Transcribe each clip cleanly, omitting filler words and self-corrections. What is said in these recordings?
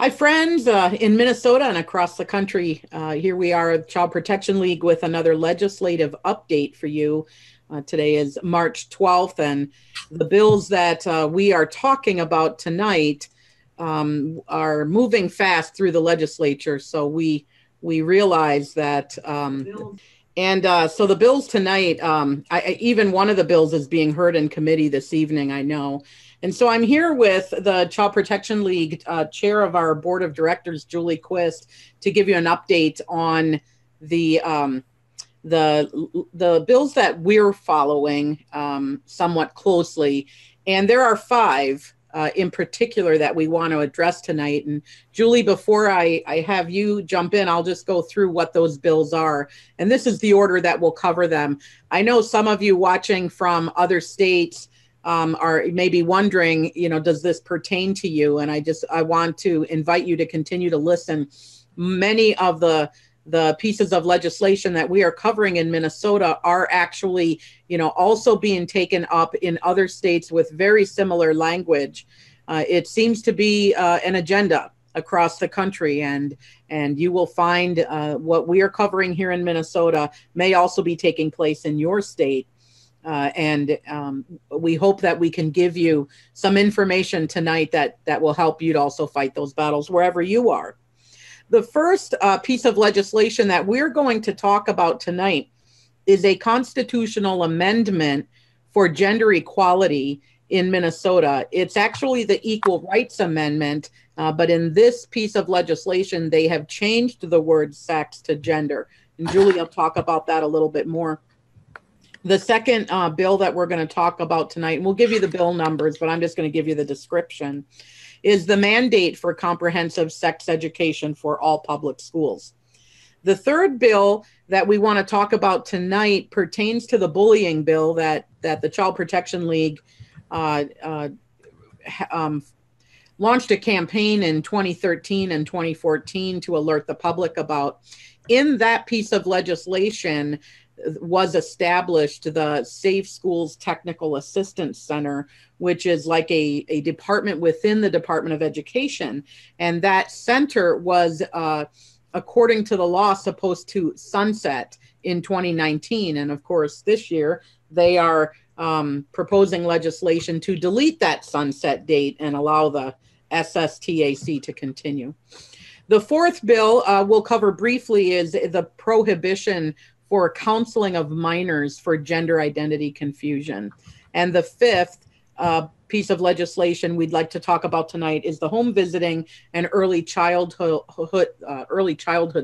Hi, friends in Minnesota and across the country. Here we are at Child Protection League with another legislative update for you. Today is March 12th, and the bills that we are talking about tonight are moving fast through the legislature. So we realize that, so the bills tonight, even one of the bills is being heard in committee this evening, I know. And so I'm here with the Child Protection League chair of our board of directors, Julie Quist, to give you an update on the bills that we're following somewhat closely. And there are five in particular that we want to address tonight. And Julie, before I have you jump in, I'll just go through what those bills are. And this is the order that we'll cover them. I know some of you watching from other states are maybe wondering, does this pertain to you? And I want to invite you to continue to listen. Many of the pieces of legislation that we are covering in Minnesota are actually, also being taken up in other states with very similar language. It seems to be an agenda across the country, and you will find what we are covering here in Minnesota may also be taking place in your state. We hope that we can give you some information tonight that will help you to also fight those battles wherever you are. The first piece of legislation that we're going to talk about tonight is a constitutional amendment for gender equality in Minnesota. It's actually the Equal Rights Amendment, but in this piece of legislation, they have changed the word sex to gender. And Julie will talk about that a little bit more. The second bill that we're going to talk about tonight, and we'll give you the bill numbers, but I'm just going to give you the description, is the mandate for comprehensive sex education for all public schools. The third bill that we want to talk about tonight pertains to the bullying bill that the Child Protection League launched a campaign in 2013 and 2014 to alert the public about. In that piece of legislation was established the Safe Schools Technical Assistance Center, which is like a department within the Department of Education. And that center was, according to the law, supposed to sunset in 2019. And of course, this year, they are proposing legislation to delete that sunset date and allow the SSTAC to continue. The fourth bill we'll cover briefly is the prohibition for counseling of minors for gender identity confusion. And the fifth piece of legislation we'd like to talk about tonight is the home visiting and early childhood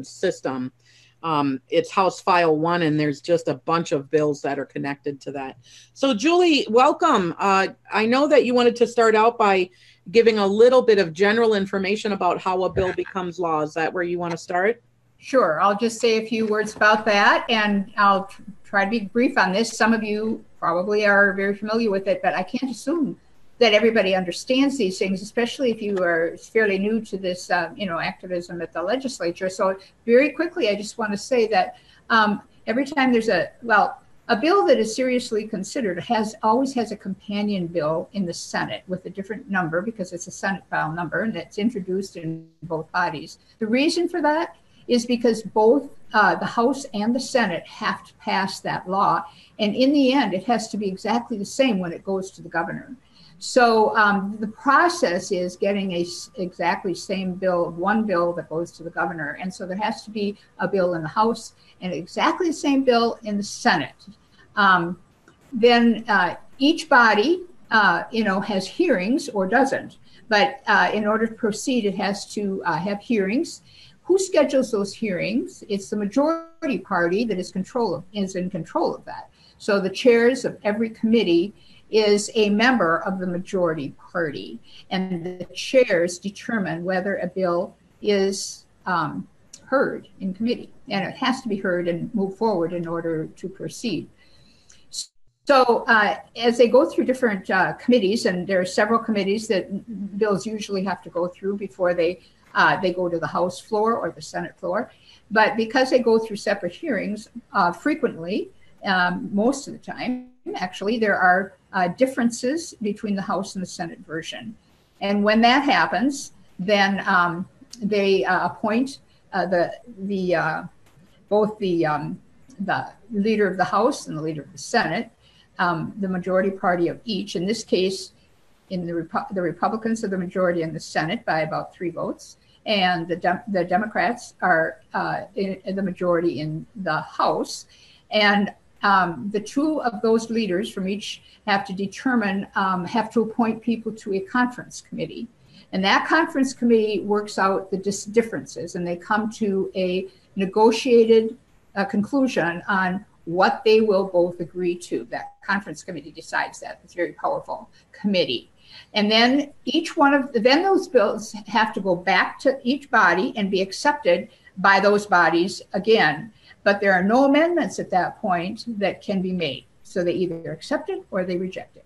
system. It's House File 1, and there's just a bunch of bills that are connected to that. So Julie, welcome. I know that you wanted to start out by giving a little bit of general information about how a bill becomes law. Is that where you want to start? Sure. I'll just say a few words about that, and I'll try to be brief on this. Some of you probably are very familiar with it, but I can't assume that everybody understands these things, especially if you are fairly new to this, activism at the legislature. So very quickly, I just want to say that every time there's a bill that is seriously considered always has a companion bill in the Senate with a different number because it's a Senate file number, and it's introduced in both bodies. The reason for that is because both the House and the Senate have to pass that law. And in the end, it has to be exactly the same when it goes to the governor. So the process is getting exactly same bill, one bill that goes to the governor. And so there has to be a bill in the House and exactly the same bill in the Senate. Then each body, has hearings or doesn't. But in order to proceed, it has to have hearings. Who schedules those hearings? It's the majority party that is in control of that. So the chairs of every committee is a member of the majority party, and the chairs determine whether a bill is heard in committee, and it has to be heard and move forward in order to proceed. So as they go through different committees, and there are several committees that bills usually have to go through before they go to the House floor or the Senate floor. But because they go through separate hearings frequently, most of the time, actually, there are differences between the House and the Senate version. And when that happens, then they appoint both the leader of the House and the leader of the Senate, the majority party of each. In this case, in the Republicans are the majority in the Senate by about 3 votes, and the Democrats are in the majority in the House. And the 2 of those leaders from each have to appoint people to a conference committee. And that conference committee works out the differences, and they come to a negotiated conclusion on what they will both agree to. That conference committee decides that. It's a very powerful committee. And then then those bills have to go back to each body and be accepted by those bodies again. But there are no amendments at that point that can be made. So they either accept it or they reject it.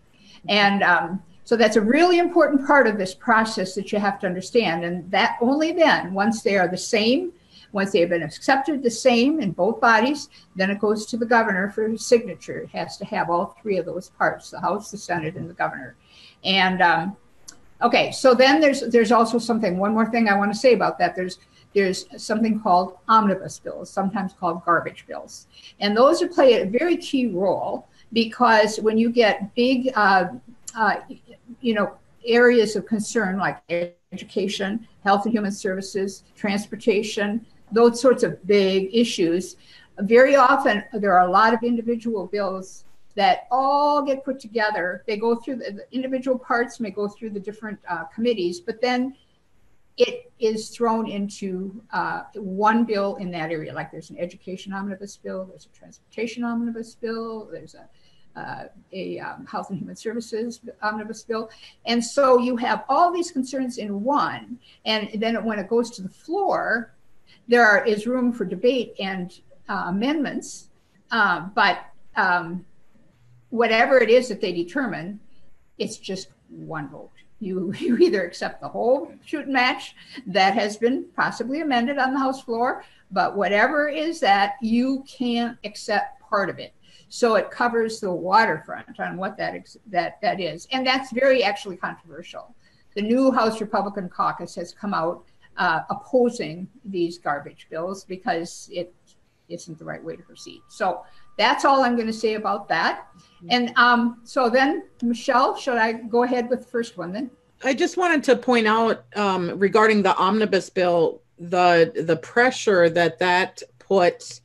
And so that's a really important part of this process that you have to understand. And that only then, once they are the same, once they have been accepted the same in both bodies, then it goes to the governor for his signature. It has to have all 3 of those parts, the House, the Senate, and the governor. And okay, so then there's also one more thing I want to say about that. There's something called omnibus bills, sometimes called garbage bills. And those play a very key role because when you get big, areas of concern like education, health and human services, transportation, those sorts of big issues, very often there are a lot of individual bills that all get put together. They go through the individual parts, may go through the different committees, but then it is thrown into one bill in that area. Like there's an education omnibus bill, there's a transportation omnibus bill, there's a health and human services omnibus bill. And so you have all these concerns in one, and then when it goes to the floor, there is room for debate and amendments, but whatever it is that they determine, it's just one vote. You either accept the whole shoot and match that has been possibly amended on the House floor, but whatever is that, you can't accept part of it. So it covers the waterfront on what that is. And that's very actually controversial. The new House Republican caucus has come out opposing these garbage bills because it isn't the right way to proceed. So that's all I'm going to say about that. And so then, Michelle, should I go ahead with the first one then? I just wanted to point out regarding the omnibus bill, the pressure that puts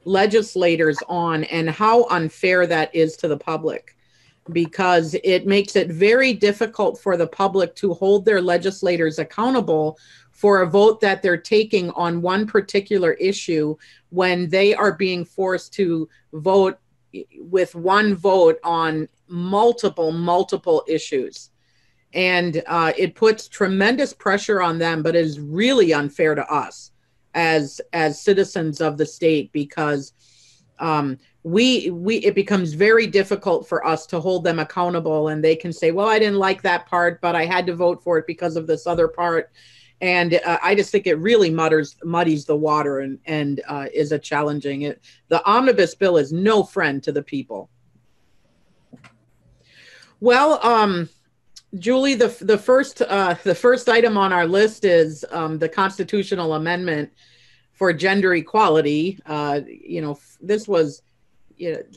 legislators on and how unfair that is to the public, because it makes it very difficult for the public to hold their legislators accountable for a vote that they're taking on one particular issue when they are being forced to vote with one vote on multiple issues. And it puts tremendous pressure on them, but is really unfair to us as citizens of the state, because it becomes very difficult for us to hold them accountable, and they can say, well, I didn't like that part, but I had to vote for it because of this other part. And I just think it really muddies the water and is a challenging. The omnibus bill is no friend to the people. Well, Julie, the first item on our list is the constitutional amendment for gender equality. This was,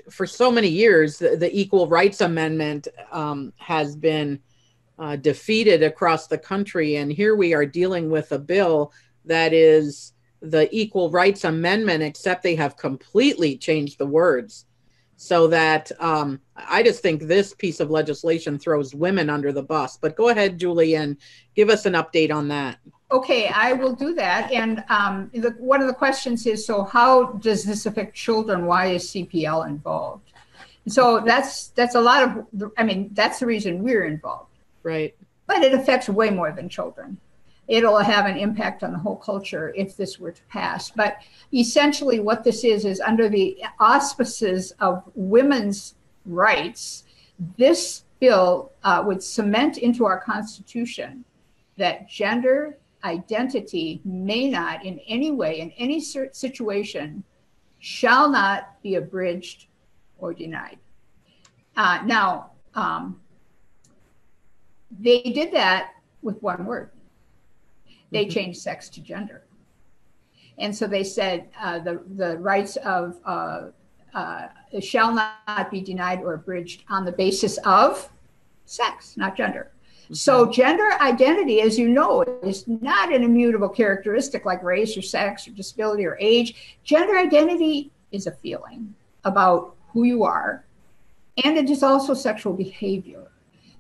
for so many years, the Equal Rights Amendment has been defeated across the country. And here we are dealing with a bill that is the Equal Rights Amendment, except they have completely changed the words. So that I just think this piece of legislation throws women under the bus. But go ahead, Julie, and give us an update on that. Okay, I will do that. And one of the questions is, so how does this affect children? Why is CPL involved? So that's a lot of, that's the reason we're involved. Right. But it affects way more than children. It'll have an impact on the whole culture if this were to pass. But essentially what this is under the auspices of women's rights, this bill would cement into our Constitution that gender identity may not in any way, in any situation, shall not be abridged or denied. They did that with one word. They changed sex to gender. And so they said the rights of shall not be denied or abridged on the basis of sex, not gender. So gender identity, as you know, is not an immutable characteristic like race or sex or disability or age. Gender identity is a feeling about who you are, and it is also sexual behavior.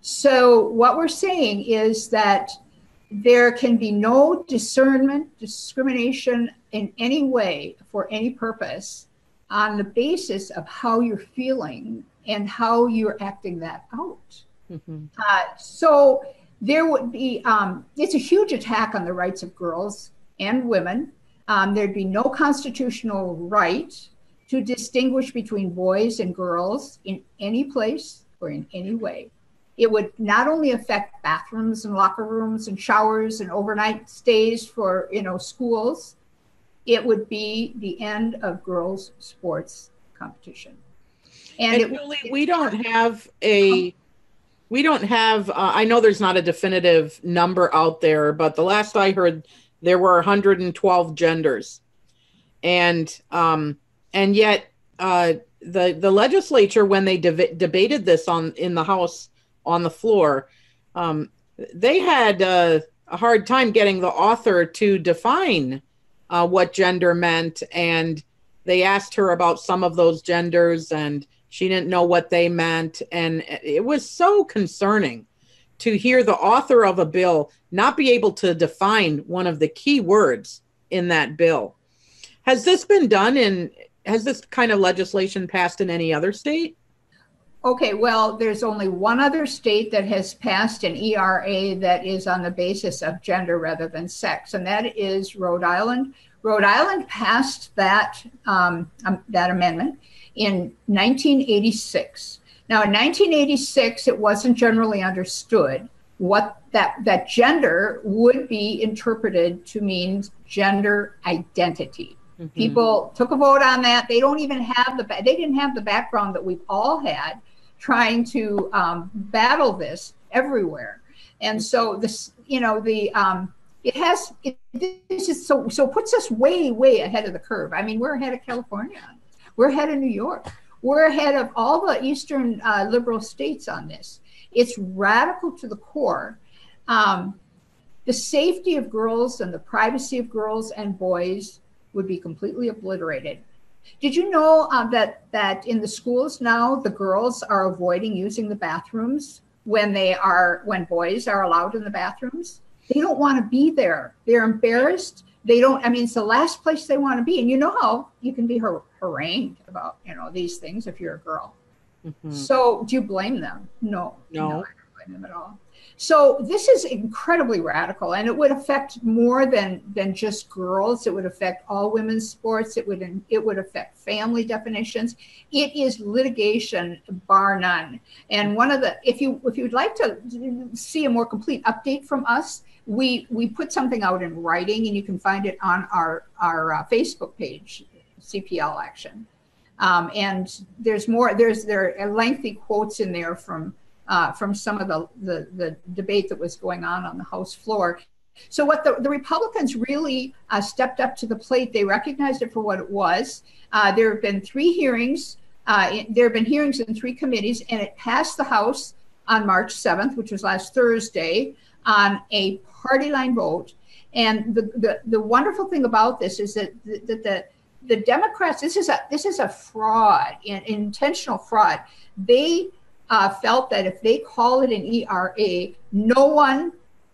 So what we're saying is that there can be no discernment, discrimination in any way for any purpose on the basis of how you're feeling and how you're acting that out. So there would be, it's a huge attack on the rights of girls and women. There'd be no constitutional right to distinguish between boys and girls in any place or in any way. It would not only affect bathrooms and locker rooms and showers and overnight stays for, schools, it would be the end of girls' sports competition. And we don't have I know there's not a definitive number out there, but the last I heard, there were 112 genders. And yet the legislature, when they debated this in the House on the floor, they had a hard time getting the author to define what gender meant. And they asked her about some of those genders, and she didn't know what they meant. And it was so concerning to hear the author of a bill not be able to define one of the key words in that bill. Has this been done has this kind of legislation passed in any other state? Okay, well, there's only one other state that has passed an ERA that is on the basis of gender rather than sex, and that is Rhode Island. Rhode Island passed that amendment in 1986. Now, in 1986, it wasn't generally understood what that gender would be interpreted to mean gender identity. People took a vote on that. They don't even have they didn't have the background that we've all had trying to battle this everywhere. And so this, this is so puts us way ahead of the curve. I mean, we're ahead of California. We're ahead of New York. We're ahead of all the Eastern liberal states on this. It's radical to the core. The safety of girls and the privacy of girls and boys would be completely obliterated. Did you know that in the schools now, the girls are avoiding using the bathrooms when boys are allowed in the bathrooms? They don't want to be there. They're embarrassed. It's the last place they want to be. And you know how you can be harangued about, these things if you're a girl. So do you blame them? No, I don't blame them at all. So this is incredibly radical, and it would affect more than just girls. It would affect all women's sports. It would affect family definitions. It is litigation bar none. And if you'd like to see a more complete update from us, we put something out in writing, and you can find it on our Facebook page, CPL Action. And there are lengthy quotes in there from some of the debate that was going on the House floor. So what the Republicans really stepped up to the plate. They recognized it for what it was. There have been 3 hearings. There have been hearings in 3 committees, and it passed the House on March 7th, which was last Thursday, on a party line vote. And the wonderful thing about this is that the Democrats, this is a fraud, an intentional fraud. They felt that if they call it an ERA, no one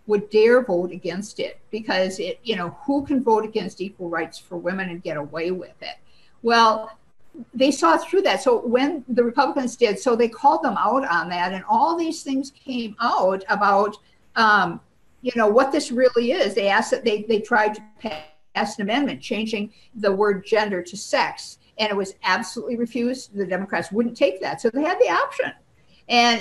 would dare vote against it, because who can vote against equal rights for women and get away with it? Well, they saw through that. So when the Republicans did, so they called them out on that, and all these things came out about, what this really is. They asked that they tried to pass an amendment changing the word gender to sex, and it was absolutely refused. The Democrats wouldn't take that, so they had the option. And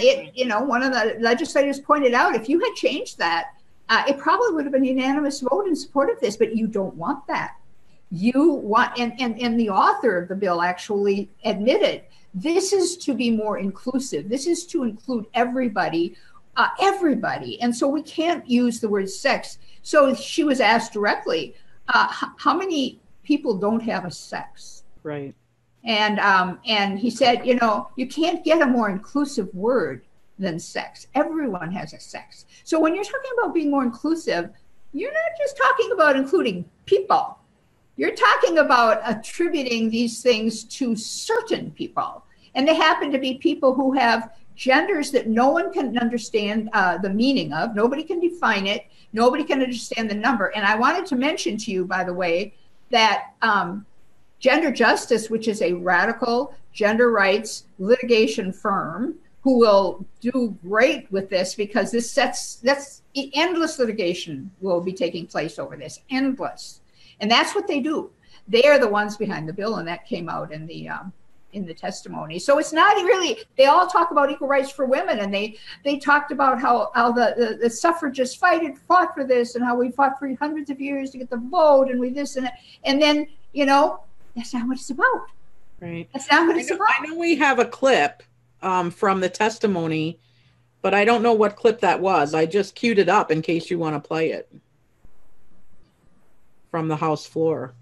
one of the legislators pointed out, if you had changed that, it probably would have been a unanimous vote in support of this, but you don't want that. You want, and the author of the bill actually admitted, this is to be more inclusive. This is to include everybody everybody. And so we can't use the word sex. So she was asked directly, how many people don't have a sex? Right. And he said, you know, you can't get a more inclusive word than sex. Everyone has a sex. So when you're talking about being more inclusive, you're not just talking about including people. You're talking about attributing these things to certain people. And they happen to be people who have genders that no one can understand the meaning of. Nobody can define it. Nobody can understand the number. And I wanted to mention to you, by the way, that Gender Justice, which is a radical gender rights litigation firm who will do great with this, because that's endless litigation will be taking place over this, endless. And that's what they do. They are the ones behind the bill, and that came out in the testimony. So it's not really, they all talk about equal rights for women, and they talked about how the suffragists fought for this, and how we fought for hundreds of years to get the vote, and we this and that. And then, you know, that's not what it's about. Right. That's not what it's about. I know we have a clip from the testimony, but I don't know what clip that was. I just queued it up in case you want to play it from the House floor.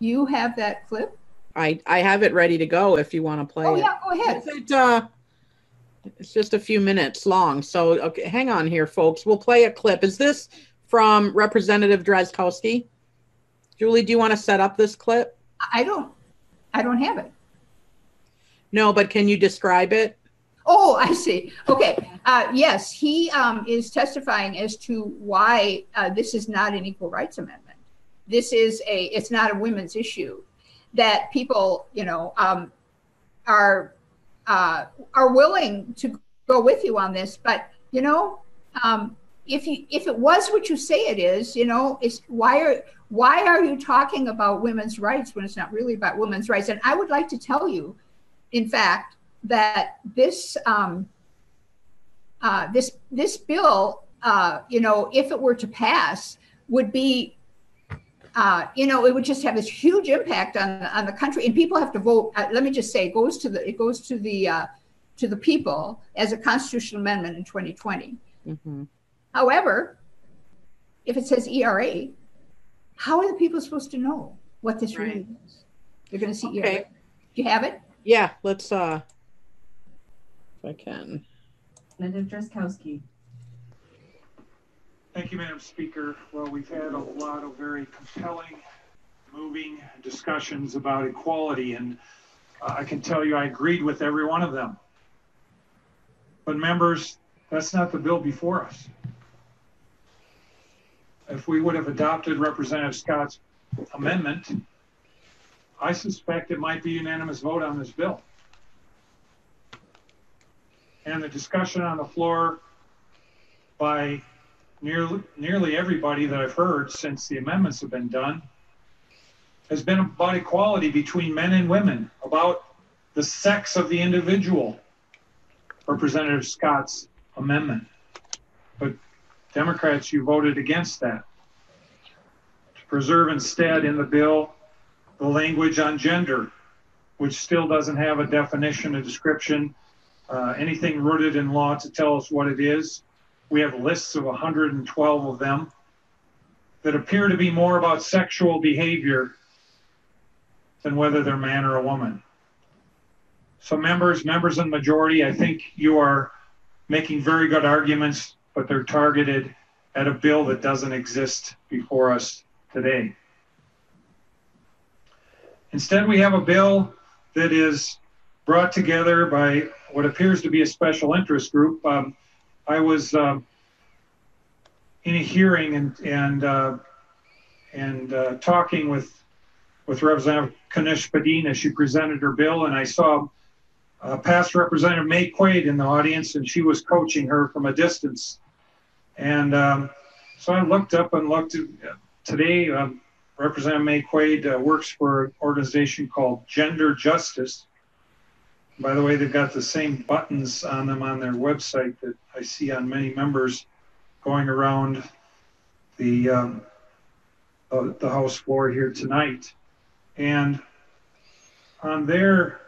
You have that clip? I have it ready to go if you want to play it. Oh, yeah, go ahead. It's just a few minutes long. So, okay, hang on here, folks. We'll play a clip. Is this from Representative Drazkowski? Julie, do you want to set up this clip? I don't have it. No, but can you describe it? Oh, I see. Okay. Yes, he is testifying as to why this is not an equal rights amendment. It's not a women's issue. That people, you know, are willing to go with you on this, but you know, if it was what you say it is, you know, it's why are you talking about women's rights when it's not really about women's rights? And I would like to tell you, in fact, that this bill, you know, if it were to pass, would be, you know, it would just have this huge impact on the country, and people have to vote. Let me just say, it goes to the people as a constitutional amendment in 2020. Mm-hmm. However, if it says ERA, how are the people supposed to know what this really is? They're going to see ERA. Do you have it? Yeah, let's, if I can. Senator Drazkowski. Thank you, Madam Speaker. Well, we've had a lot of very compelling, moving discussions about equality, and I can tell you I agreed with every one of them. But members, that's not the bill before us. If we would have adopted Representative Scott's amendment, I suspect it might be a unanimous vote on this bill. And the discussion on the floor by nearly everybody that I've heard since the amendments have been done has been about equality between men and women, about the sex of the individual. Representative Scott's amendment. But Democrats, you voted against that. To preserve instead in the bill the language on gender, which still doesn't have a definition, a description, anything rooted in law to tell us what it is. We have lists of 112 of them that appear to be more about sexual behavior than whether they're man or a woman. So members in the majority, I think you are making very good arguments, but they're targeted at a bill that doesn't exist before us today. Instead, we have a bill that is brought together by what appears to be a special interest group. I was in a hearing and talking with Representative Kanish Padin as she presented her bill, and I saw past Representative May Quaid in the audience, and she was coaching her from a distance. And so I looked up and looked at today. Representative May Quaid works for an organization called Gender Justice. By the way, they've got the same buttons on them on their website that I see on many members going around the House floor here tonight. And on their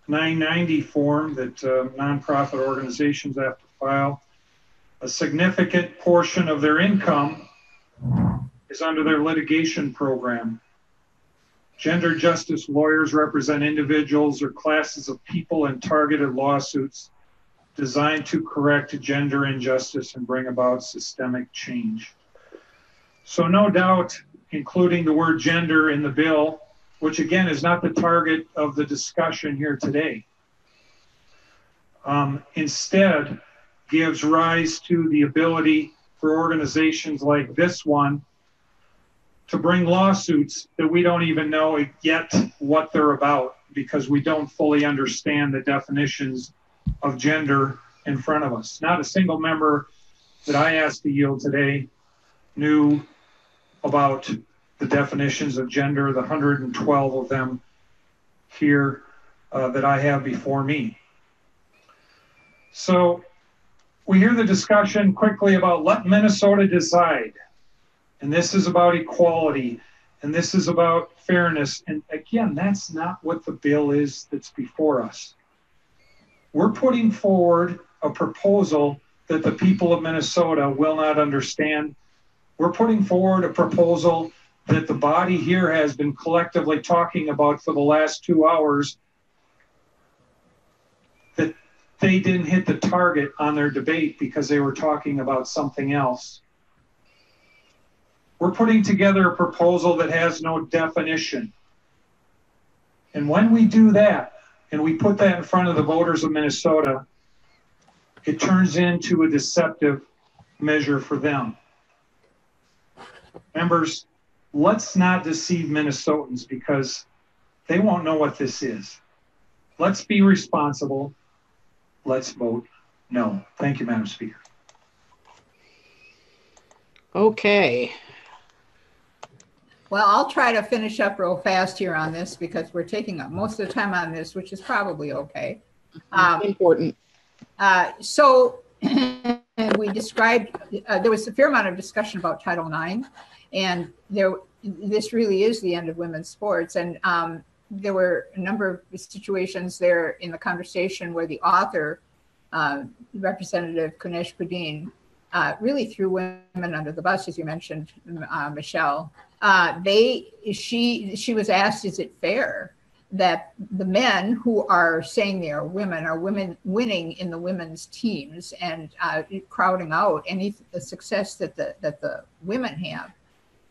990 form that nonprofit organizations have to file, A significant portion of their income is under their litigation program. Gender justice lawyers represent individuals or classes of people in targeted lawsuits designed to correct gender injustice and bring about systemic change. So no doubt, including the word gender in the bill, which again is not the target of the discussion here today, instead gives rise to the ability for organizations like this one to bring lawsuits that we don't even know yet what they're about, because we don't fully understand the definitions of gender in front of us. Not a single member that I asked to yield today knew about the definitions of gender, the 112 of them here that I have before me. So we hear the discussion quickly about let Minnesota decide. And this is about equality, and this is about fairness. And again, that's not what the bill is that's before us. We're putting forward a proposal that the people of Minnesota will not understand. We're putting forward a proposal that the body here has been collectively talking about for the last 2 hours, that they didn't hit the target on their debate because they were talking about something else. We're putting together a proposal that has no definition. And when we do that, and we put that in front of the voters of Minnesota, it turns into a deceptive measure for them. Members, let's not deceive Minnesotans because they won't know what this is. Let's be responsible. Let's vote no. Thank you, Madam Speaker. Okay. Well, I'll try to finish up real fast here on this because we're taking up most of the time on this, which is probably okay. Important. So we described, there was a fair amount of discussion about Title IX, and this really is the end of women's sports. And there were a number of situations there in the conversation where the author, Representative Kunesh Pudin, really threw women under the bus, as you mentioned, Michelle. She was asked, is it fair that the men who are saying they are women winning in the women's teams and crowding out any success that the women have?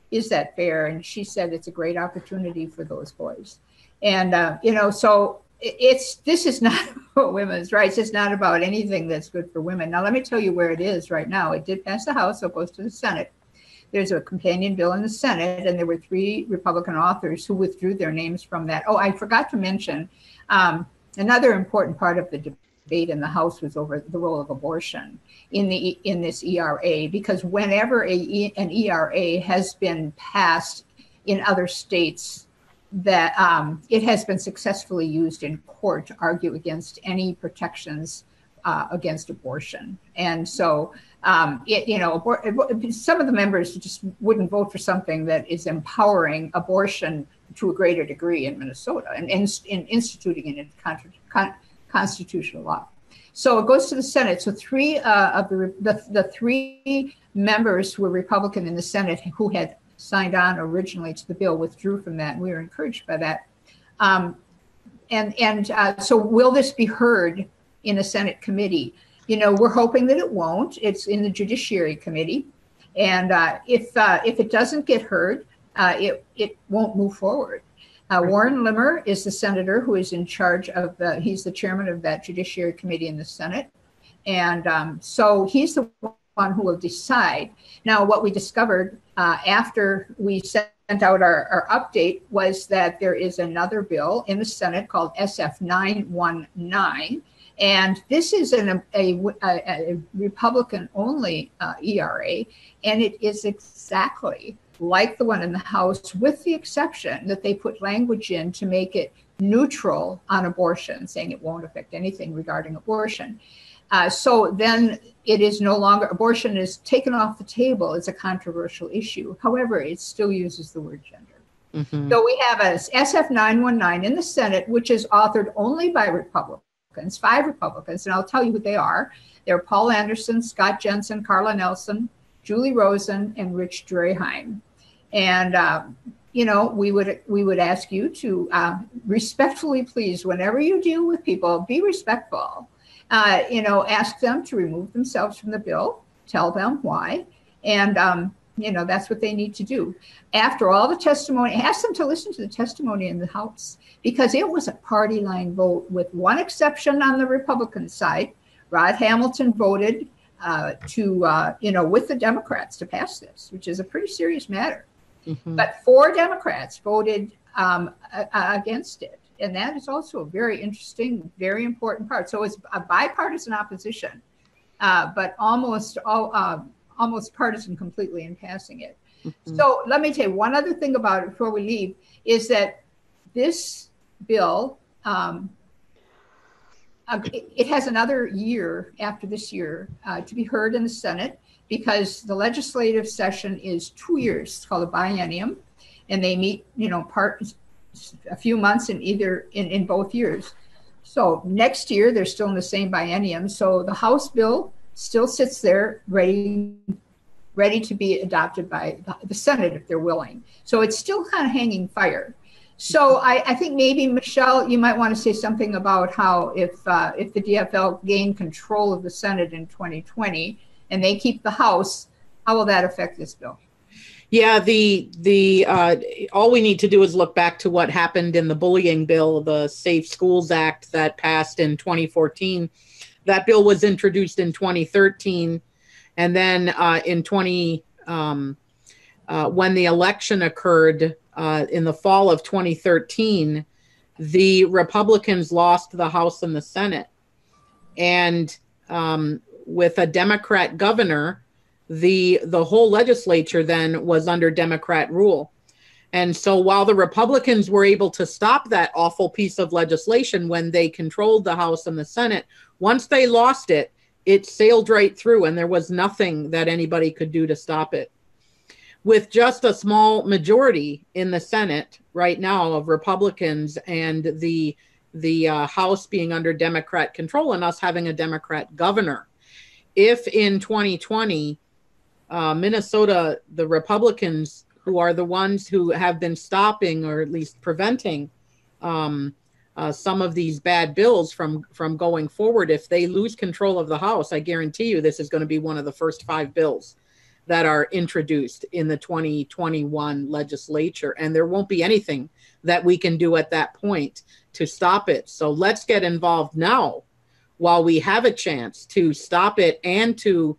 Is that fair? And she said it's a great opportunity for those boys. And so this is not about women's rights. It's not about anything that's good for women. Now let me tell you where it is right now. It did pass the House, so it goes to the Senate. There's a companion bill in the Senate, and there were 3 Republican authors who withdrew their names from that. Oh, I forgot to mention, another important part of the debate in the House was over the role of abortion in this ERA, because whenever an ERA has been passed in other states, that it has been successfully used in court to argue against any protections against abortion. And so, some of the members just wouldn't vote for something that is empowering abortion to a greater degree in Minnesota and instituting it in constitutional law. So it goes to the Senate. So 3 of the 3 members who were Republican in the Senate who had signed on originally to the bill withdrew from that, and we were encouraged by that. So will this be heard in a Senate committee? We're hoping that it won't. It's in the Judiciary Committee, and if it doesn't get heard, it won't move forward. Warren Limmer is the senator who is in charge of he's the chairman of that Judiciary Committee in the Senate, and so he's the one who will decide. Now, what we discovered after we sent out our update was that there is another bill in the Senate called SF 919. And this is a Republican-only ERA, and it is exactly like the one in the House, with the exception that they put language in to make it neutral on abortion, saying it won't affect anything regarding abortion. So then it is no longer, abortion is taken off the table as a controversial issue. However, it still uses the word gender. Mm-hmm. So we have a SF 919 in the Senate, which is authored only by Republicans. 5 Republicans, and I'll tell you who they are. They're Paul Anderson, Scott Jensen, Carla Nelson, Julie Rosen, and Rich Draheim. And you know, we would ask you to respectfully, please, whenever you deal with people, be respectful. You know, ask them to remove themselves from the bill, tell them why, and you know, that's what they need to do. After all the testimony, ask them to listen to the testimony in the House, because it was a party line vote with one exception on the Republican side. Rod Hamilton voted you know, with the Democrats to pass this, which is a pretty serious matter. Mm-hmm. But 4 Democrats voted against it. And that is also a very interesting, very important part. So it's a bipartisan opposition, but almost partisan completely in passing it. Mm-hmm. So let me tell you one other thing about it before we leave, is that this bill, it has another year after this year to be heard in the Senate, because the legislative session is 2 years. It's called a biennium, and they meet, you know, a few months in both years. So next year they're still in the same biennium. So the House bill still sits there ready to be adopted by the Senate if they're willing. So it's still kind of hanging fire. So I think maybe, Michelle, you might want to say something about how if the DFL gain control of the Senate in 2020 and they keep the House, how will that affect this bill? Yeah, all we need to do is look back to what happened in the bullying bill, the Safe Schools Act that passed in 2014. That bill was introduced in 2013, and then when the election occurred in the fall of 2013, the Republicans lost the House and the Senate, and with a Democrat governor, the whole legislature then was under Democrat rule. And so while the Republicans were able to stop that awful piece of legislation when they controlled the House and the Senate, once they lost it, it sailed right through, and there was nothing that anybody could do to stop it. With just a small majority in the Senate right now of Republicans, and the House being under Democrat control and us having a Democrat governor, if in 2020, Minnesota, the Republicans, who are the ones who have been stopping or at least preventing some of these bad bills from going forward, if they lose control of the House, I guarantee you this is going to be one of the first 5 bills that are introduced in the 2021 legislature. And there won't be anything that we can do at that point to stop it. So let's get involved now while we have a chance to stop it and to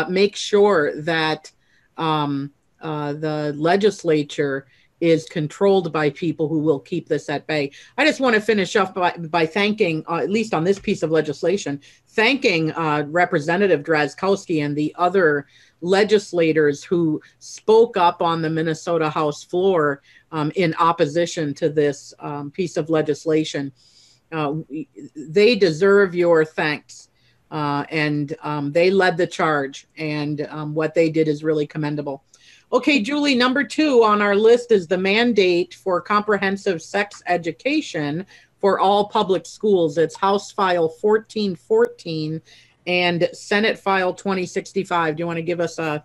make sure that the legislature is controlled by people who will keep this at bay. I just want to finish up by thanking, at least on this piece of legislation, thanking Representative Drazkowski and the other legislators who spoke up on the Minnesota House floor in opposition to this piece of legislation. They deserve your thanks. And they led the charge, and what they did is really commendable. Okay, Julie, number 2 on our list is the mandate for comprehensive sex education for all public schools. It's House File 1414 and Senate File 2065. Do you want to give us an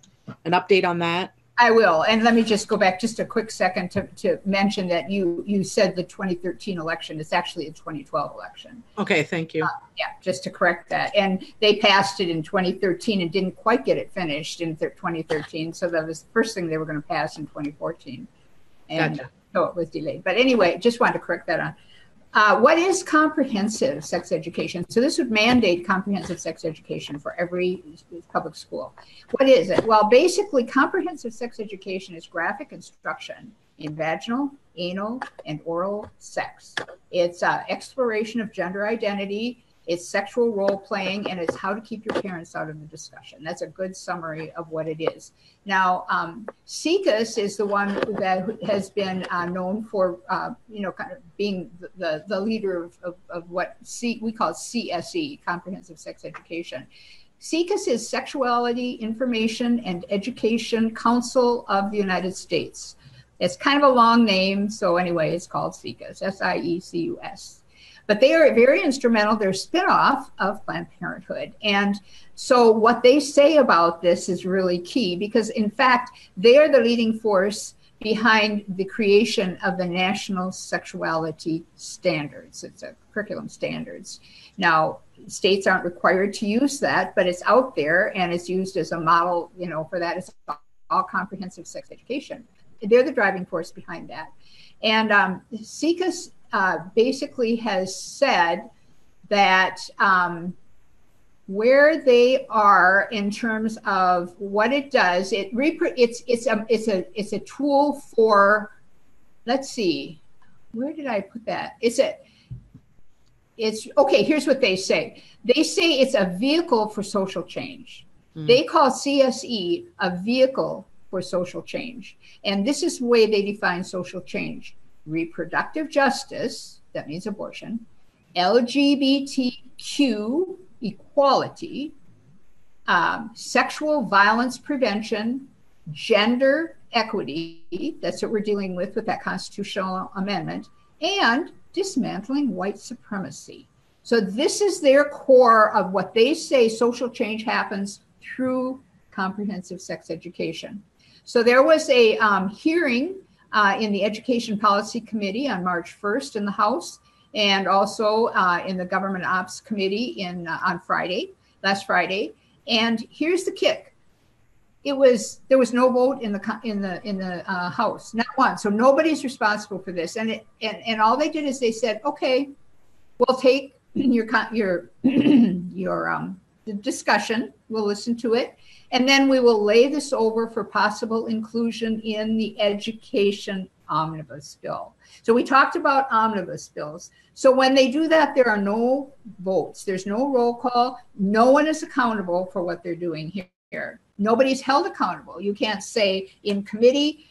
update on that? I will. And let me just go back just a quick second to mention that you said the 2013 election. It's actually a 2012 election. Okay, thank you. Yeah, just to correct that. And they passed it in 2013 and didn't quite get it finished in 2013. So that was the first thing they were going to pass in 2014. And gotcha. So it was delayed. But anyway, just wanted to correct that on. What is comprehensive sex education? So this would mandate comprehensive sex education for every public school. What is it? Well, basically, comprehensive sex education is graphic instruction in vaginal, anal, and oral sex. It's exploration of gender identity, it's sexual role playing, and it's how to keep your parents out of the discussion. That's a good summary of what it is. Now, SIECUS is the one that has been known for, kind of being the leader of what we call CSE, Comprehensive Sex Education. SIECUS is Sexuality, Information, and Education Council of the United States. It's kind of a long name, so anyway, it's called SIECUS, SIECUS. But they are very instrumental. They're a spinoff of Planned Parenthood. And so what they say about this is really key, because in fact, they are the leading force behind the creation of the National Sexuality Standards. It's a curriculum standards. Now, states aren't required to use that, but it's out there and it's used as a model, you know, for that. It's all comprehensive sex education. They're the driving force behind that. And SIECUS basically has said that where they are in terms of what it does, it's a tool for, let's see, where did I put that? It's okay, here's what they say. They say it's a vehicle for social change. They call CSE a vehicle for social change. And this is the way they define social change: reproductive justice, that means abortion, LGBTQ equality, sexual violence prevention, gender equity, that's what we're dealing with that constitutional amendment, and dismantling white supremacy. So this is their core of what they say social change happens through comprehensive sex education. So there was a hearing in the Education Policy Committee on March 1st in the House, and also in the Government Ops Committee on last Friday. And here's the kick: there was no vote in the House, not one. So nobody's responsible for this. And all they did is they said, okay, we'll take your discussion, we'll listen to it, and then we will lay this over for possible inclusion in the education omnibus bill. So we talked about omnibus bills. So when they do that, there are no votes. There's no roll call. No one is accountable for what they're doing here. Nobody's held accountable. You can't say in committee,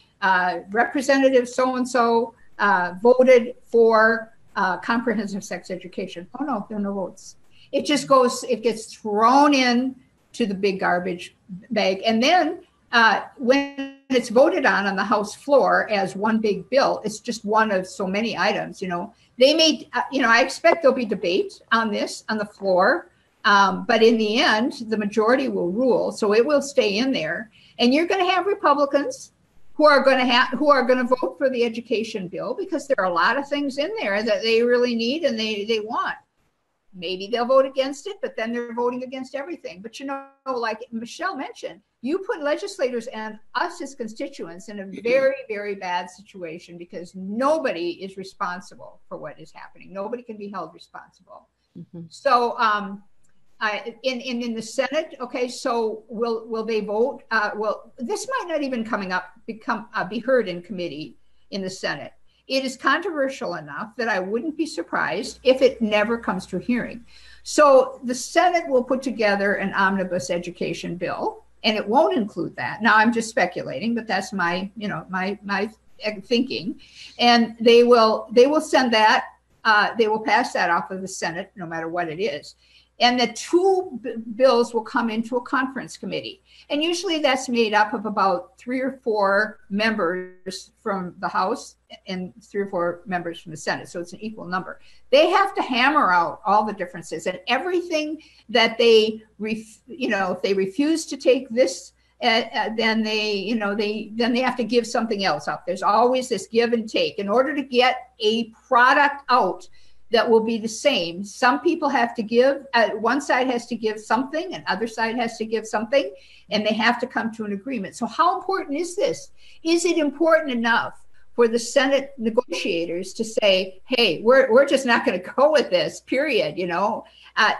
Representative so-and-so voted for comprehensive sex education. Oh no, there are no votes. It just goes, it gets thrown in to the big garbage bag. And then when it's voted on the House floor as one big bill, it's just one of so many items, you know. They may, I expect there'll be debate on this on the floor, but in the end, the majority will rule, so it will stay in there. And you're going to have Republicans who are going to vote for the education bill, because there are a lot of things in there that they really need and they want. Maybe they'll vote against it, but then they're voting against everything. But like Michelle mentioned, you put legislators and us as constituents in a very, very bad situation, because nobody is responsible for what is happening. Nobody can be held responsible. So in the Senate, okay, so will they vote? Well, this might not even be heard in committee in the Senate. It is controversial enough that I wouldn't be surprised if it never comes to a hearing. So the Senate will put together an omnibus education bill, and it won't include that. Now I'm just speculating, but that's my thinking. And they will send that. They will pass that off of the Senate, no matter what it is. And the two bills will come into a conference committee. And usually that's made up of about 3 or 4 members from the House and 3 or 4 members from the Senate. So it's an equal number. They have to hammer out all the differences, and everything that they, if they refuse to take this, then they have to give something else up. There's always this give and take in order to get a product out that will be the same. Some people have to give, one side has to give something, and other side has to give something, and they have to come to an agreement. So how important is this? Is it important enough for the Senate negotiators to say, hey, we're just not going to go with this, period,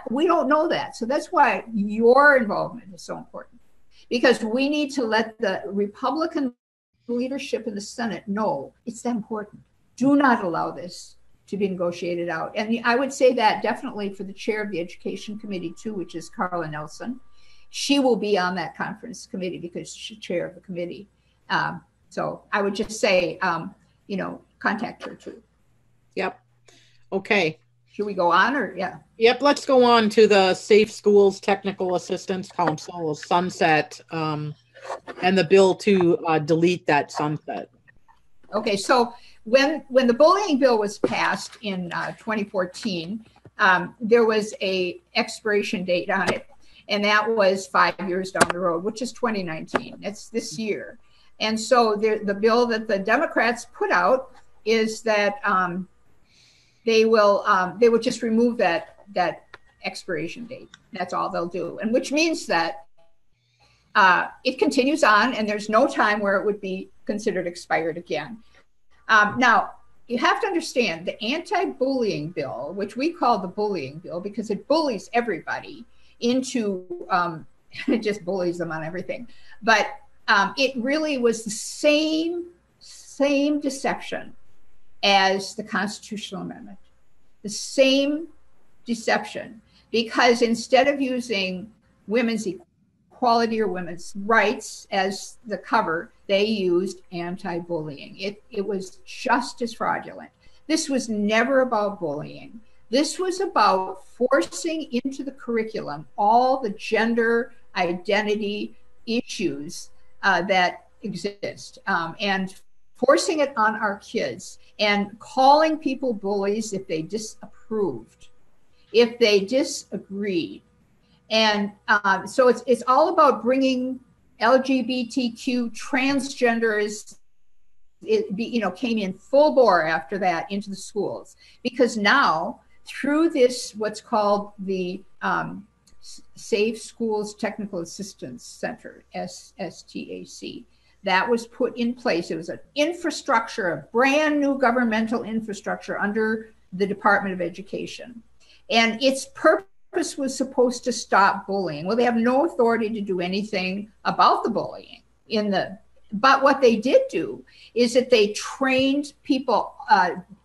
we don't know that. So that's why your involvement is so important, because we need to let the Republican leadership in the Senate know it's that important. Do not allow this to be negotiated out. And I would say that definitely for the chair of the Education Committee too, which is Carla Nelson. She will be on that conference committee because she's chair of the committee. So I would just say, contact her too. Yep. Okay. Should we go on or yeah? Yep. Let's go on to the Safe Schools Technical Assistance Council sunset and the bill to delete that sunset. Okay, so when the bullying bill was passed in 2014, there was a expiration date on it, and that was 5 years down the road, which is 2019. That's this year. And so the bill that the Democrats put out is that they would just remove that expiration date. That's all they'll do, and which means that it continues on, and there's no time where it would be considered expired again. Now, you have to understand the anti-bullying bill, which we call the bullying bill because it bullies everybody into, it just bullies them on everything. But it really was the same deception as the constitutional amendment, the same deception, because instead of using women's equality or women's rights as the cover, they used anti-bullying. It was just as fraudulent. This was never about bullying. This was about forcing into the curriculum all the gender identity issues that exist, and forcing it on our kids and calling people bullies if they disapproved, if they disagreed. And so it's all about bringing LGBTQ, transgenders, came in full bore after that into the schools, because now through this, what's called the Safe Schools Technical Assistance Center, STAC, that was put in place. It was an infrastructure, a brand new governmental infrastructure under the Department of Education. And its purpose was supposed to stop bullying. Well, they have no authority to do anything about the bullying but what they did do is that they trained people,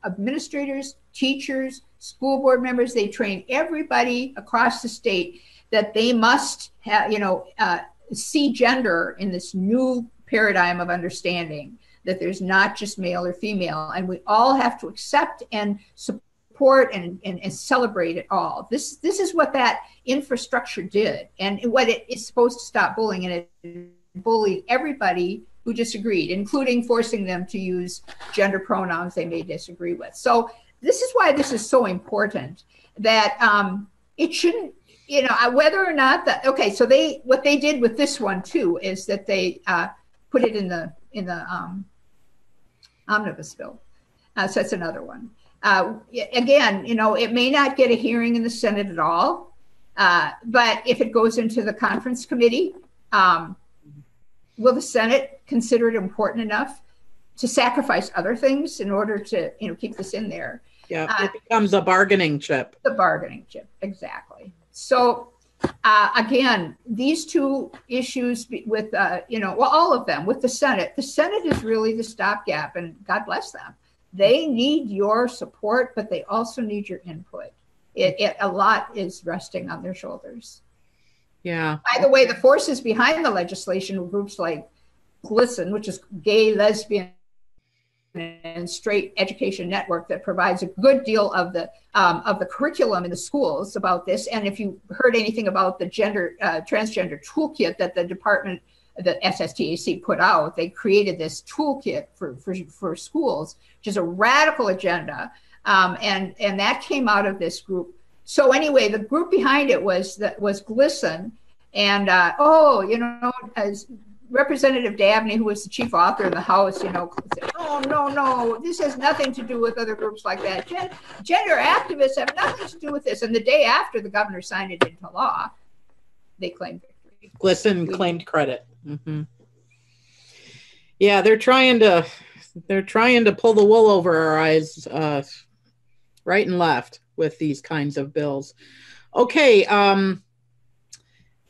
administrators, teachers, school board members. They trained everybody across the state that they must have, see gender in this new paradigm of understanding, that there's not just male or female, and we all have to accept and support and celebrate it all. This is what that infrastructure did, and what it is supposed to stop bullying, and it bullied everybody who disagreed, including forcing them to use gender pronouns they may disagree with. So this is why this is so important, that it shouldn't, whether or not that, okay, so what they did with this one too is that they put it in the omnibus bill. So that's another one. Again, it may not get a hearing in the Senate at all, but if it goes into the conference committee, will the Senate consider it important enough to sacrifice other things in order to, keep this in there? Yeah, it becomes a bargaining chip. The bargaining chip, exactly. So again, these two issues with, all of them with the Senate is really the stopgap, and God bless them. They need your support, but they also need your input. A lot is resting on their shoulders. Yeah. By the way, the forces behind the legislation were groups like GLSEN, which is Gay, Lesbian, and Straight Education Network, that provides a good deal of the curriculum in the schools about this. And if you heard anything about the transgender toolkit that the department, the SSTAC put out, they created this toolkit for schools, which is a radical agenda, and that came out of this group. So anyway, the group behind it was GLSEN, and as Representative Dabney, who was the chief author in the House, said, "Oh no, this has nothing to do with other groups like that. Gender activists have nothing to do with this." And the day after the governor signed it into law, they claimed victory. GLSEN claimed credit. Mm-hmm. Yeah, they're trying to pull the wool over our eyes, right and left, with these kinds of bills. Okay,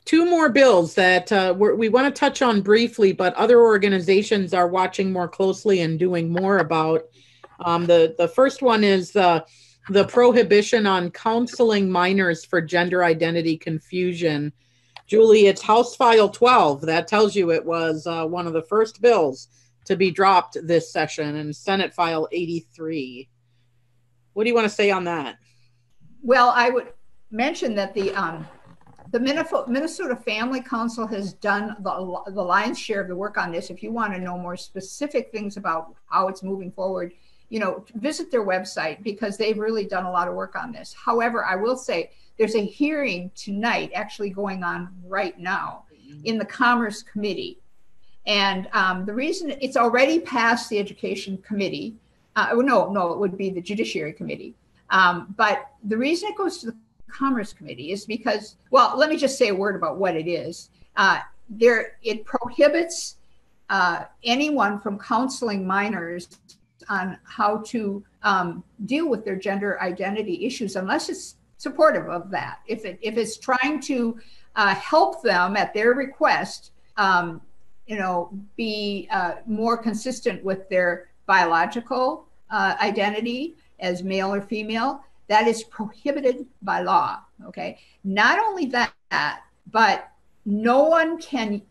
two more bills that we want to touch on briefly, but other organizations are watching more closely and doing more about. The first one is the prohibition on counseling minors for gender identity confusion. Julie, it's House File 12. That tells you it was one of the first bills to be dropped this session, and Senate File 83. What do you want to say on that? Well, I would mention that the The Minnesota Family Council has done the lion's share of the work on this. If you want to know more specific things about how it's moving forward, visit their website because they've really done a lot of work on this. However, I will say there's a hearing tonight actually going on right now in the Commerce Committee. And the reason it's already passed the Education Committee, no, it would be the Judiciary Committee. But the reason it goes to the Commerce Committee is because, well, let me just say a word about what it is. It prohibits anyone from counseling minors on how to deal with their gender identity issues unless it's supportive of that. If it's trying to help them at their request, be more consistent with their biological identity as male or female, that is prohibited by law. Okay. Not only that, but no one can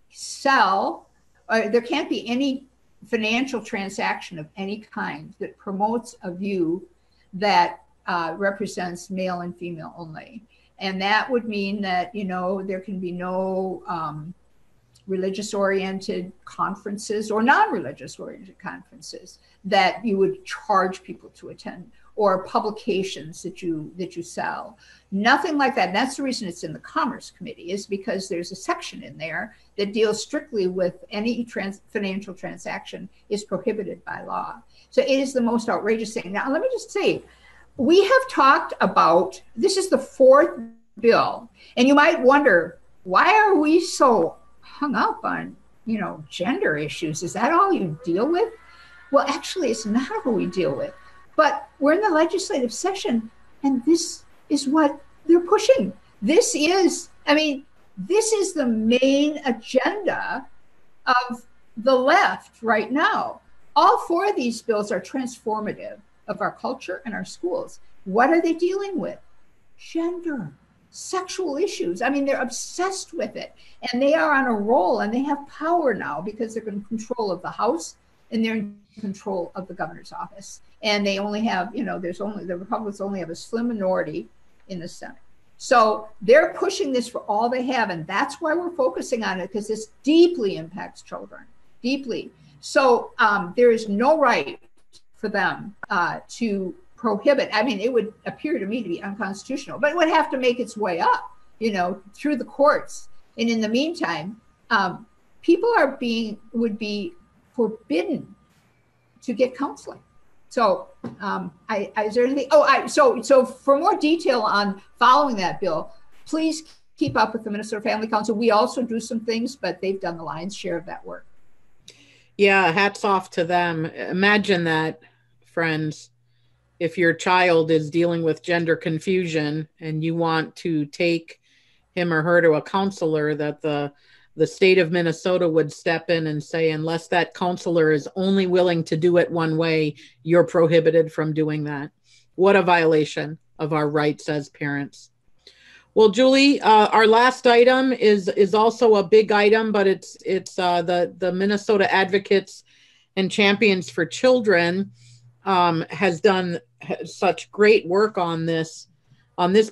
sell, or there can't be any financial transaction of any kind that promotes a view that represents male and female only. And that would mean that, there can be no religious-oriented conferences or non-religious-oriented conferences that you would charge people to attend, or publications that you sell. Nothing like that. That's the reason it's in the Commerce Committee, is because there's a section in there that deals strictly with any financial transaction is prohibited by law. So it is the most outrageous thing. Now, let me just say, we have talked about, this is the fourth bill, and you might wonder, why are we so hung up on, gender issues? Is that all you deal with? Well, actually, it's not all we deal with. But we're in the legislative session, and this is what they're pushing. This is the main agenda of the left right now. All four of these bills are transformative of our culture and our schools. What are they dealing with? Gender, sexual issues. They're obsessed with it, and they are on a roll, and they have power now because they're in control of the House and they're in control of the governor's office. And they only have, the Republicans only have a slim minority in the Senate. So they're pushing this for all they have. And that's why we're focusing on it, because this deeply impacts children, deeply. So there is no right for them to prohibit. It would appear to me to be unconstitutional, but it would have to make its way up, through the courts. And in the meantime, people would be forbidden to get counseling. So is there anything? So for more detail on following that bill, please keep up with the Minnesota Family Council. We also do some things, but they've done the lion's share of that work. Yeah, hats off to them. Imagine that, friends. If your child is dealing with gender confusion and you want to take him or her to a counselor, that the state of Minnesota would step in and say, unless that counselor is only willing to do it one way, you're prohibited from doing that. What a violation of our rights as parents. Well, Julie, our last item is also a big item, but it's the Minnesota Advocates and Champions for Children has done such great work on this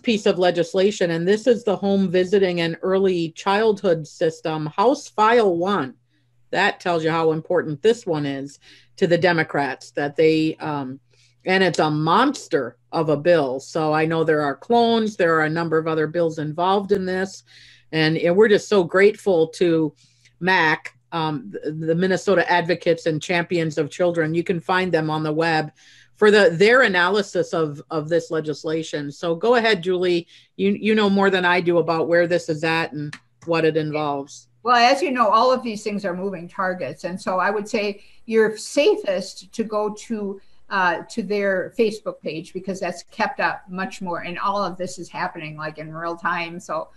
piece of legislation. And this is the Home Visiting and Early Childhood System, House File 1. That tells you how important this one is to the Democrats, that they, and it's a monster of a bill. So I know there are clones, there are a number of other bills involved in this. And we're just so grateful to MAC, the Minnesota Advocates and Champions of Children. You can find them on the web for their analysis of this legislation. So go ahead, Julie. You know more than I do about where this is at and what it involves. Well, as you know, all of these things are moving targets. And so I would say you're safest to go to their Facebook page, because that's kept up much more. And all of this is happening like in real time. So,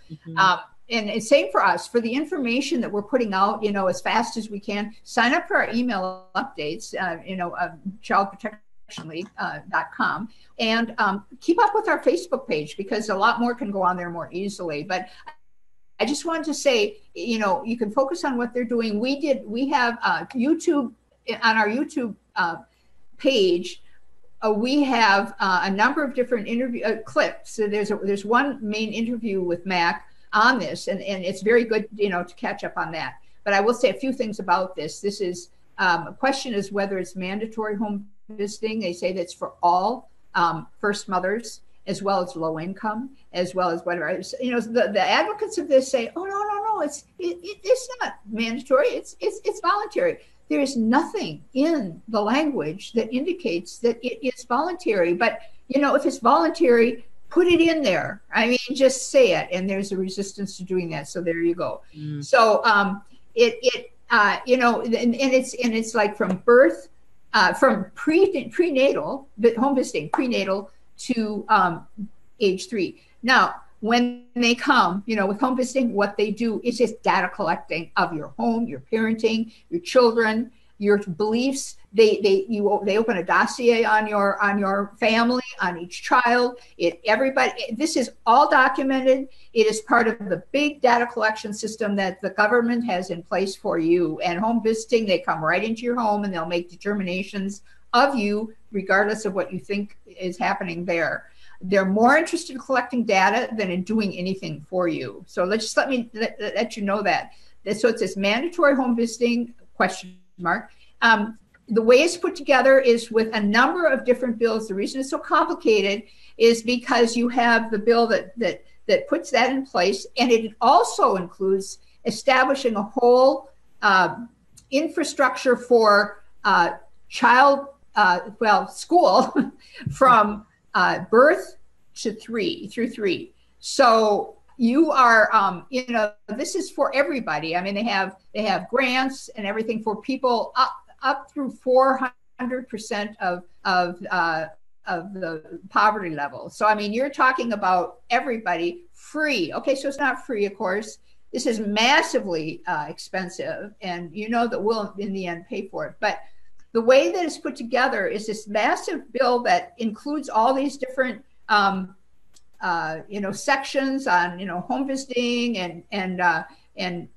and it's same for us, for the information that we're putting out, as fast as we can. Sign up for our email updates, childprotectionleague.com, and keep up with our Facebook page, because a lot more can go on there more easily. But I just wanted to say, you can focus on what they're doing. We have YouTube, on our YouTube page, we have a number of different interview clips. So there's one main interview with Mac on this, and it's very good, to catch up on that. But I will say a few things about this. This is a question is whether it's mandatory home visiting. They say that's for all first mothers, as well as low income, as well as whatever. The advocates of this say, oh, no, it's not mandatory. It's voluntary. There is nothing in the language that indicates that it is voluntary. But, if it's voluntary, put it in there. I mean, just say it. And there's a resistance to doing that. So there you go. Mm. So it's like from birth, from prenatal, home visiting, prenatal to age 3. Now, when they come, with home visiting, what they do is just data collecting of your home, your parenting, your children, your beliefs. They open a dossier on your family, on each child. This is all documented. It is part of the big data collection system that the government has in place for you. And home visiting, they come right into your home and they'll make determinations of you, regardless of what you think is happening there. They're more interested in collecting data than in doing anything for you. So let me let you know that. So it says mandatory home visiting, ? The way it's put together is with a number of different bills. The reason it's so complicated is because you have the bill that puts that in place, and it also includes establishing a whole infrastructure for school from birth to 3. So you are, this is for everybody. I mean, they have grants and everything for people up through 400% of the poverty level. So, I mean, you're talking about everybody free. Okay, so it's not free, of course. This is massively expensive, and that we'll, in the end, pay for it. But the way that it's put together is this massive bill that includes all these different, sections on, home visiting and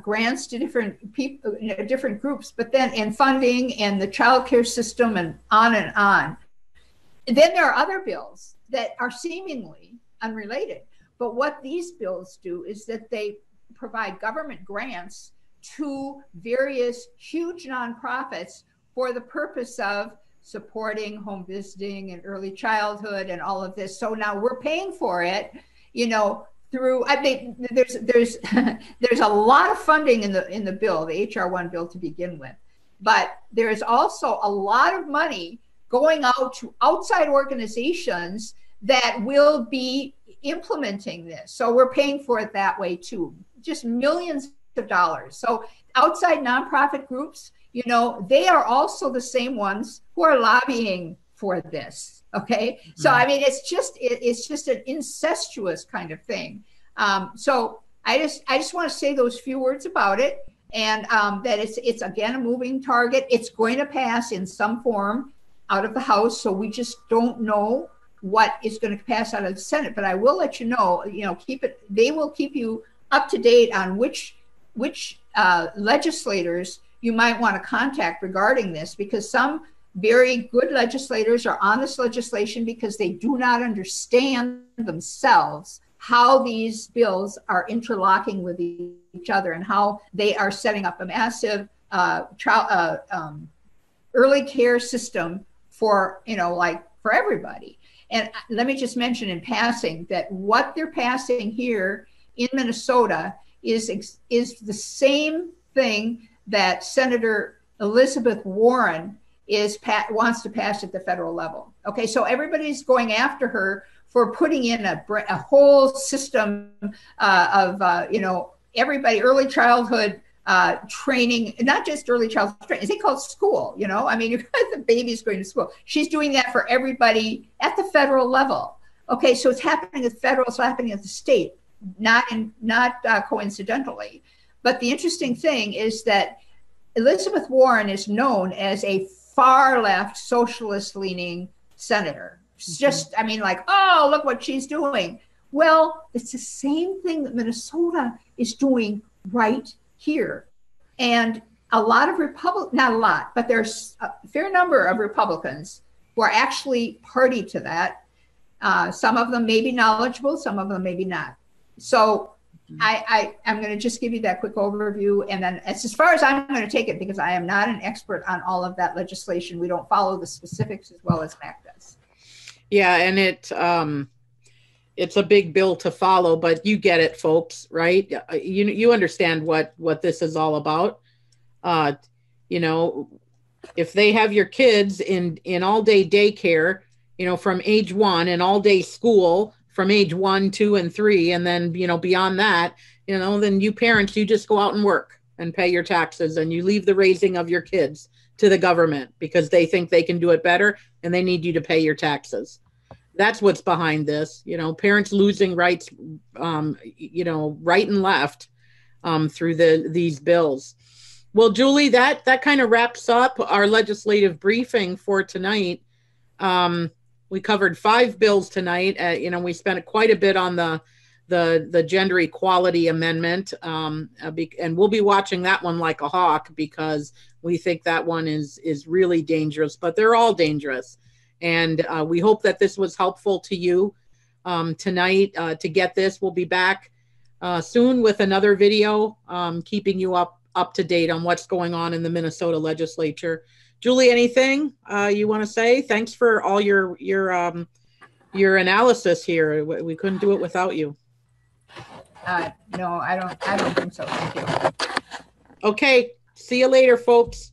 grants to different people, different groups, but then and funding and the child care system and on and on. And then there are other bills that are seemingly unrelated. But what these bills do is that they provide government grants to various huge nonprofits for the purpose of supporting home visiting and early childhood and all of this. So now we're paying for it, through, I mean, there's a lot of funding in the bill, the HR 1 bill to begin with, but there's also a lot of money going out to outside organizations that will be implementing this. So we're paying for it that way too, just millions of dollars. So outside nonprofit groups, they are also the same ones who are lobbying for this. Okay. So, I mean, it's just an incestuous kind of thing. So I just want to say those few words about it, and that it's again, a moving target. It's going to pass in some form out of the House. So we just don't know what is going to pass out of the Senate, but I will let you know, they will keep you up to date on which legislators you might want to contact regarding this, because some very good legislators are on this legislation because they do not understand themselves how these bills are interlocking with each other and how they are setting up a massive early care system for, for everybody. And let me just mention in passing that what they're passing here in Minnesota is the same thing that Senator Elizabeth Warren wants to pass at the federal level. Okay, so everybody's going after her for putting in a whole system of everybody, early childhood training, not just early childhood training, they call it school. I mean, you've got the babies going to school. She's doing that for everybody at the federal level. Okay, so it's happening at the federal, it's happening at the state, not coincidentally. But the interesting thing is that Elizabeth Warren is known as a far left socialist leaning senator. It's just, I mean, like, oh, look what she's doing. Well, it's the same thing that Minnesota is doing right here. And a lot of not a lot, but there's a fair number of Republicans who are actually party to that. Some of them may be knowledgeable, some of them maybe not. So I'm going to just give you that quick overview, and then as far as I'm going to take it, because I am not an expert on all of that legislation. We don't follow the specifics as well as Mac does. Yeah, and it's a big bill to follow, but you get it, folks, right? You understand what this is all about. You know, if they have your kids in all day daycare, you know, from age 1, and all day school from age 1, 2, and 3, and then, you know, beyond that, you know, then you parents, you just go out and work and pay your taxes, and you leave the raising of your kids to the government because they think they can do it better, and they need you to pay your taxes. That's what's behind this. You know, parents losing rights, you know, right and left through these bills. Well, Julie, that kind of wraps up our legislative briefing for tonight. We covered 5 bills tonight. You know, we spent quite a bit on the gender equality amendment, and we'll be watching that one like a hawk because we think that one is really dangerous. But they're all dangerous, and we hope that this was helpful to you tonight. To get this, we'll be back soon with another video, keeping you up to date on what's going on in the Minnesota legislature. Julie, anything you want to say? Thanks for all your analysis here. We couldn't do it without you. No, I don't think so. Thank you. Okay. See you later, folks.